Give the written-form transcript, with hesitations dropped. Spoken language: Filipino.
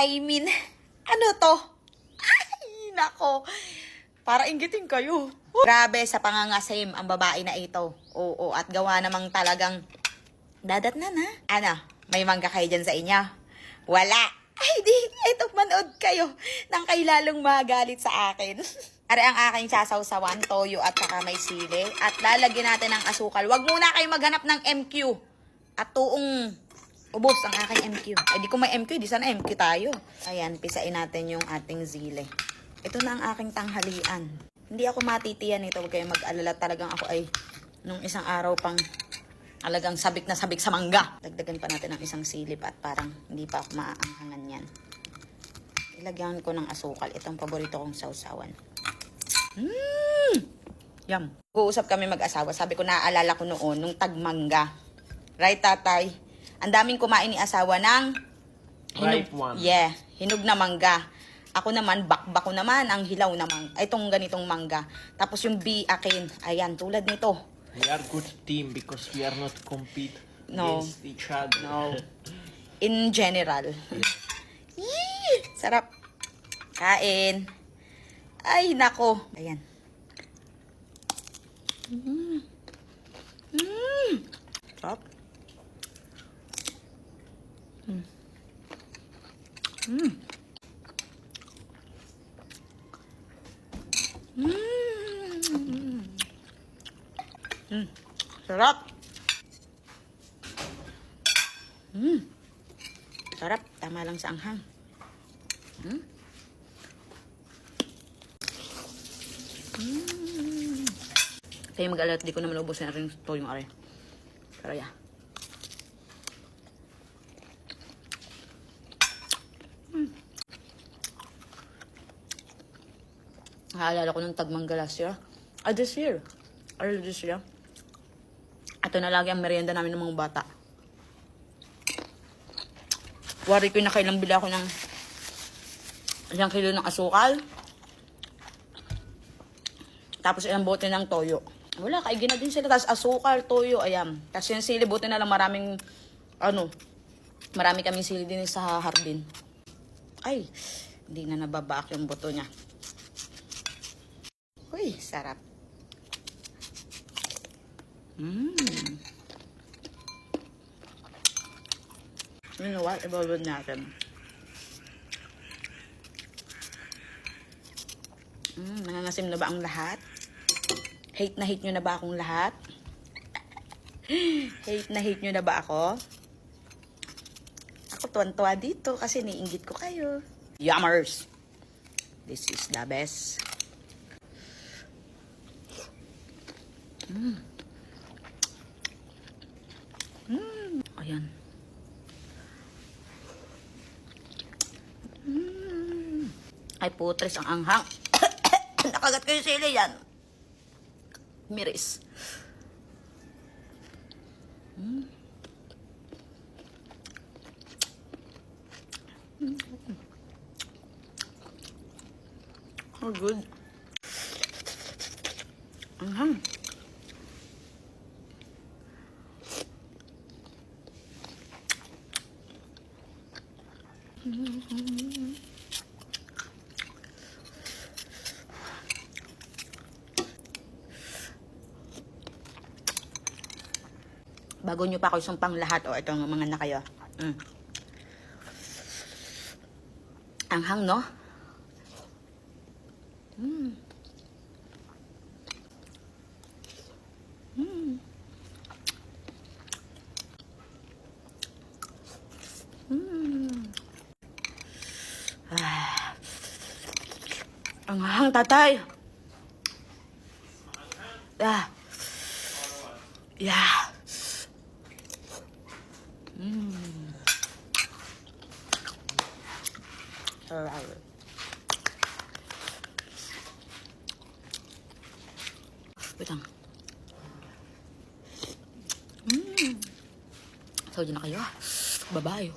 I mean, ano to? Ay, nako. Para inggitin kayo. Grabe sa pangangasim ang babae na ito. Oo, at gawa namang talagang dadat na na. Ano, may mangga kayo dyan sa inyo? Wala. Ay, di. Ito, manood kayo nang kay lalong magalit sa akin. Are ang aking sasawsawan, toyo at saka may sili. At lalagyan natin ng asukal. Huwag muna kayo maghanap ng MQ. At tuong ubos ang aking MQ. Ay, di ko may MQ, di sana MQ tayo. Ayan, pisain natin yung ating sili. Ito na ang aking tanghalian. Hindi ako matitiyan ito. Huwag kayong mag-alala. Talagang ako ay nung isang araw pang talagang sabik na sabik sa mangga. Dagdagan pa natin ng isang silip at parang hindi pa ako maaanghangan yan. Ilagyan ko ng asukal. Itong paborito kong sausawan. Yum. Uusap kami mag-asawa. Sabi ko, naaalala ko noon, nung tagmangga. Right, tatay? Ang daming kumain ni asawa ng Right one. Yeah, hinog na mangga. Ako naman, bakbak ko naman ang hilaw na mangga. Itong ganitong mangga. Tapos yung akin, ayan, tulad nito. We are good team because we are not compete No. against each other. No. In general. Yee! Sarap. Kain. Ay, nako. Ayan. Sarap. Sarap. Sarap. Tama lang sa anghang. Kaya mag-alala, di ko naman ubusin na rin ito yung are. Pero yeah. Nakaalala ko ng tagmangga last year. This year. Early this year. Ito na lagi ang merienda namin ng mga bata. Wari ko na kailang bili ako ng 1 kilo ng asukal. Tapos ilang bote ng toyo. Wala, kaigin na din sila. Tapos asukal, toyo, ayan. Tapos yung sili, buti na lang maraming, marami kaming sili din sa hardin. Ay, hindi na nababaak yung buto niya. Uy, sarap. You know what? Ibabad natin. Nangangasim na ba ang lahat? Hate na hate nyo na ba akong lahat? Hate na hate nyo na ba ako? Ako tuwan-tuwa dito kasi niinggit ko kayo. Yummers! This is the best. Ayan. Ay, putres ang anghang. Nakagat kayo sili yan. Miris. Oh, good. Anghang. Bago nyo pa ako isumpang lahat, o itong mga na kayo. Anghang, no? Anghang, tatay. Yeah. Yeah. Alright. Wait lang. So, dyan na kayo. Bye-bye.